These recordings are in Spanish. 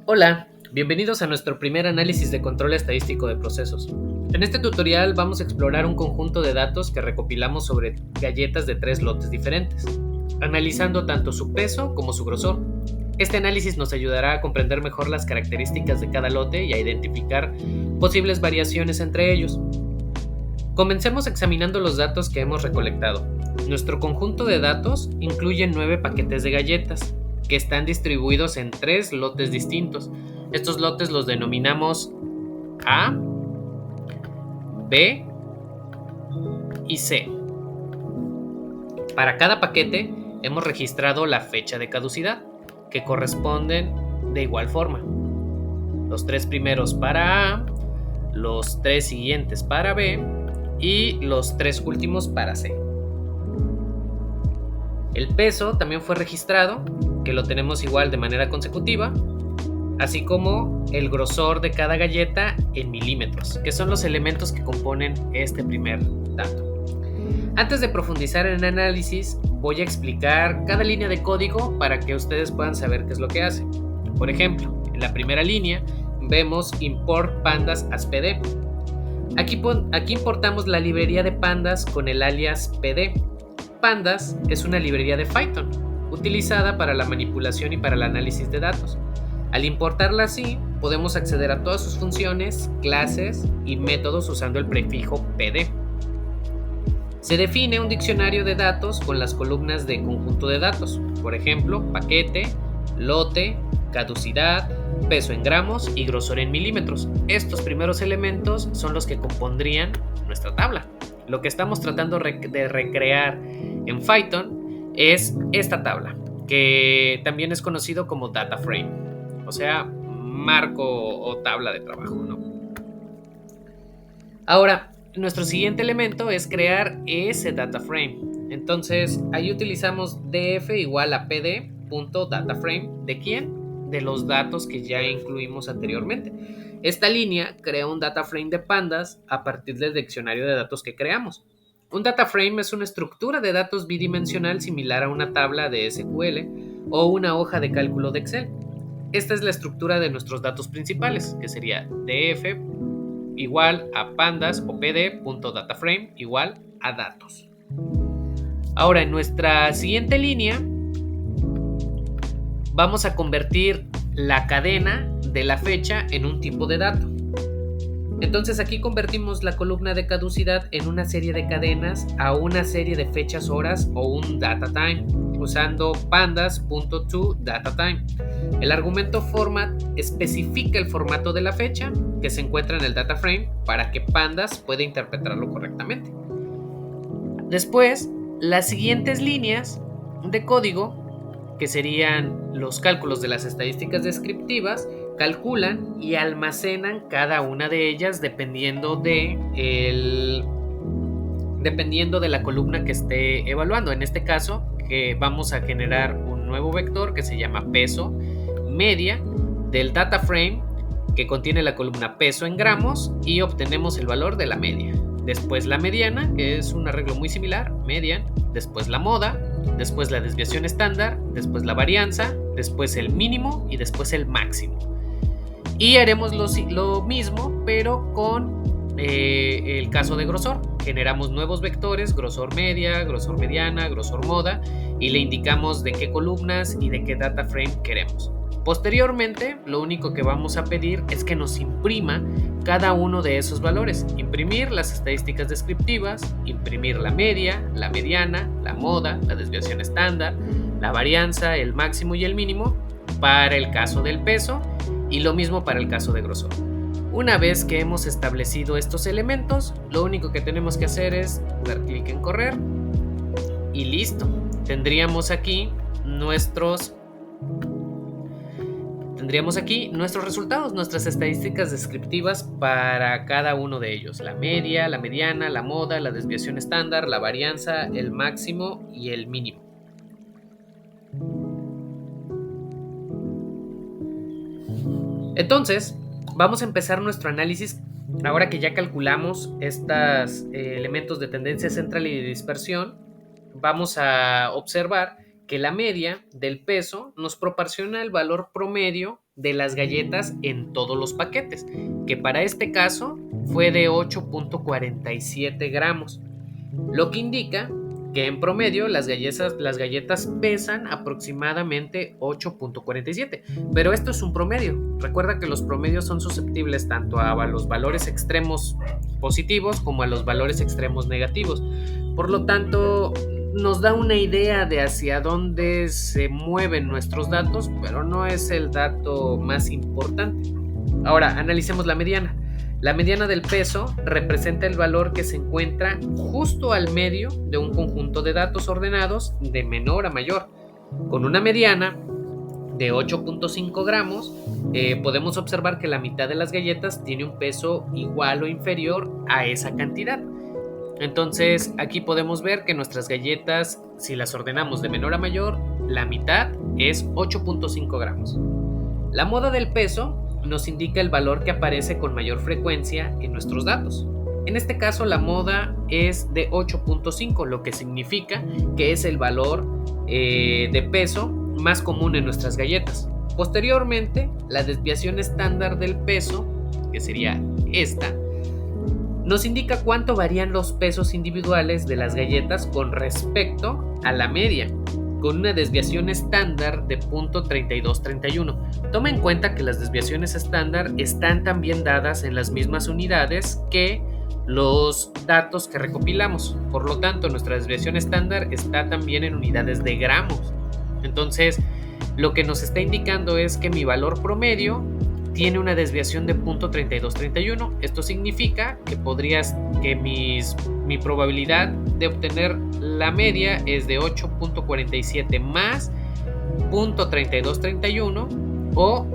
Hola, bienvenidos a nuestro primer análisis de control estadístico de procesos. En este tutorial vamos a explorar un conjunto de datos que recopilamos sobre galletas de 3 lotes diferentes, analizando tanto su peso como su grosor. Este análisis nos ayudará a comprender mejor las características de cada lote y a identificar posibles variaciones entre ellos. Comencemos examinando los datos que hemos recolectado. Nuestro conjunto de datos incluye 9 paquetes de galletas, que están distribuidos en 3 lotes distintos. Estos lotes los denominamos A, B y C. Para cada paquete hemos registrado la fecha de caducidad, que corresponden de igual forma. Los 3 primeros para A, los 3 siguientes para B y los 3 últimos para C. El peso también fue registrado, que lo tenemos igual de manera consecutiva, así como el grosor de cada galleta en milímetros, que son los elementos que componen este primer dato. Antes de profundizar en el análisis, voy a explicar cada línea de código para que ustedes puedan saber qué es lo que hace. Por ejemplo, en la primera línea vemos import pandas as pd. Aquí importamos la librería de pandas con el alias pd. Pandas es una librería de Python, utilizada para la manipulación y para el análisis de datos. Al importarla así, podemos acceder a todas sus funciones, clases y métodos usando el prefijo pd. Se define un diccionario de datos con las columnas de conjunto de datos, por ejemplo, paquete, lote, caducidad, peso en gramos y grosor en milímetros. Estos primeros elementos son los que compondrían nuestra tabla. Lo que estamos tratando de recrear en Python es esta tabla, que también es conocido como data frame, o sea, marco o tabla de trabajo, ¿no? Ahora, nuestro siguiente elemento es crear ese data frame. Entonces, ahí utilizamos df igual a pd.dataframe. ¿De quién? De los datos que ya incluimos anteriormente. Esta línea crea un data frame de pandas a partir del diccionario de datos que creamos. Un data frame es una estructura de datos bidimensional similar a una tabla de SQL o una hoja de cálculo de Excel. Esta es la estructura de nuestros datos principales, que sería df igual a pandas o pd.dataframe igual a datos. Ahora, en nuestra siguiente línea vamos a convertir la cadena de la fecha en un tipo de dato. Entonces aquí convertimos la columna de caducidad en una serie de cadenas a una serie de fechas, horas o un data time, usando pandas.toDataTime. El argumento format especifica el formato de la fecha que se encuentra en el data frame para que pandas pueda interpretarlo correctamente. Después, las siguientes líneas de código, que serían los cálculos de las estadísticas descriptivas, calculan y almacenan cada una de ellas dependiendo de la columna que esté evaluando. En este caso, que vamos a generar un nuevo vector que se llama peso media del data frame, que contiene la columna peso en gramos, y obtenemos el valor de la media. Después la mediana, que es un arreglo muy similar, median. Después la moda, después la desviación estándar, después la varianza, después el mínimo y después el máximo. Y haremos lo mismo, pero con el caso de grosor. Generamos nuevos vectores, grosor media, grosor mediana, grosor moda, y le indicamos de qué columnas y de qué data frame queremos. Posteriormente, lo único que vamos a pedir es que nos imprima cada uno de esos valores. Imprimir las estadísticas descriptivas, imprimir la media, la mediana, la moda, la desviación estándar, la varianza, el máximo y el mínimo para el caso del peso, y lo mismo para el caso de grosor. Una vez que hemos establecido estos elementos, lo único que tenemos que hacer es dar clic en correr y listo. Tendríamos aquí nuestros resultados, nuestras estadísticas descriptivas para cada uno de ellos: la media, la mediana, la moda, la desviación estándar, la varianza, el máximo y el mínimo. Entonces, vamos a empezar nuestro análisis Ahora que ya calculamos estos elementos de tendencia central y de dispersión, vamos a observar que la media del peso nos proporciona el valor promedio de las galletas en todos los paquetes, que para este caso fue de 8.47 gramos, lo que indica que en promedio las galletas pesan aproximadamente 8.47, pero esto es un promedio. Recuerda que los promedios son susceptibles tanto a los valores extremos positivos como a los valores extremos negativos. Por lo tanto, nos da una idea de hacia dónde se mueven nuestros datos, pero no es el dato más importante. Ahora, analicemos la mediana. La mediana del peso representa el valor que se encuentra justo al medio de un conjunto de datos ordenados de menor a mayor. Con una mediana de 8.5 gramos, podemos observar que la mitad de las galletas tiene un peso igual o inferior a esa cantidad. Entonces, aquí podemos ver que nuestras galletas, si las ordenamos de menor a mayor, la mitad es 8.5 gramos. La moda del peso nos indica el valor que aparece con mayor frecuencia en nuestros datos. En este caso, la moda es de 8.5, lo que significa que es el valor de peso más común en nuestras galletas. Posteriormente, la desviación estándar del peso, que sería esta, nos indica cuánto varían los pesos individuales de las galletas con respecto a la media, con una desviación estándar de 0.3231. Toma en cuenta que las desviaciones estándar están también dadas en las mismas unidades que los datos que recopilamos. Por lo tanto, nuestra desviación estándar está también en unidades de gramos. Entonces, lo que nos está indicando es que mi valor promedio tiene una desviación de 0.3231. Esto significa que mi probabilidad de obtener la media es de 8.47 más 0.3231 o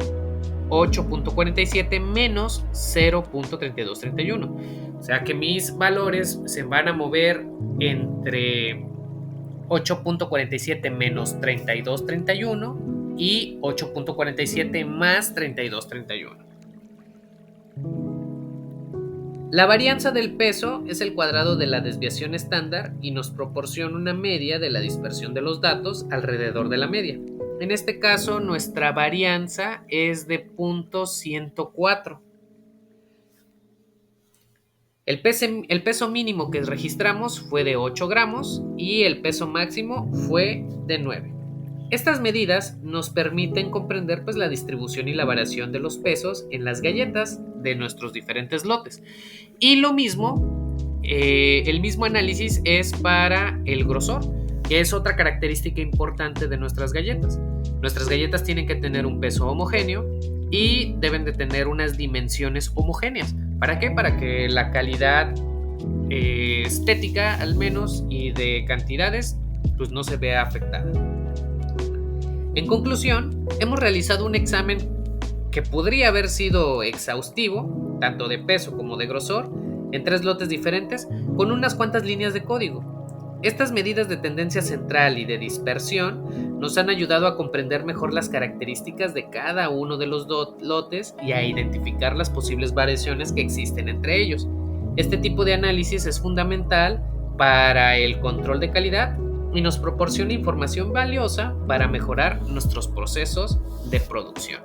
8.47 menos 0.3231. O sea que mis valores se van a mover entre 8.47 menos 3231 y 8.47 más 3231. La varianza del peso es el cuadrado de la desviación estándar y nos proporciona una media de la dispersión de los datos alrededor de la media. En este caso, nuestra varianza es de 0.104. El peso mínimo que registramos fue de 8 gramos y el peso máximo fue de 9. Estas medidas nos permiten comprender la distribución y la variación de los pesos en las galletas de nuestros diferentes lotes. Y lo mismo, el mismo análisis es para el grosor, que es otra característica importante de nuestras galletas. Nuestras galletas tienen que tener un peso homogéneo y deben de tener unas dimensiones homogéneas. ¿Para qué? Para que la calidad estética, al menos, y de cantidades, pues no se vea afectada. En conclusión, hemos realizado un examen que podría haber sido exhaustivo, tanto de peso como de grosor, en 3 lotes diferentes, con unas cuantas líneas de código. Estas medidas de tendencia central y de dispersión nos han ayudado a comprender mejor las características de cada uno de los lotes y a identificar las posibles variaciones que existen entre ellos. Este tipo de análisis es fundamental para el control de calidad y nos proporciona información valiosa para mejorar nuestros procesos de producción.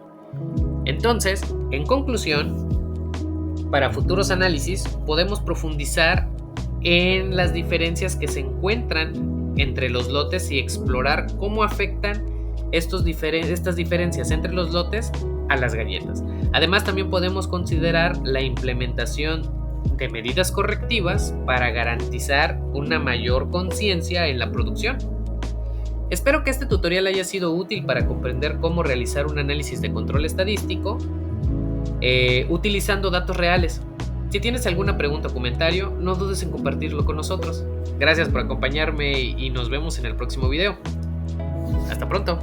Entonces, en conclusión, para futuros análisis podemos profundizar en las diferencias que se encuentran entre los lotes y explorar cómo afectan estas diferencias entre los lotes a las galletas. Además, también podemos considerar la implementación de medidas correctivas para garantizar una mayor conciencia en la producción. Espero que este tutorial haya sido útil para comprender cómo realizar un análisis de control estadístico utilizando datos reales. Si tienes alguna pregunta o comentario, no dudes en compartirlo con nosotros. Gracias por acompañarme y nos vemos en el próximo video. Hasta pronto.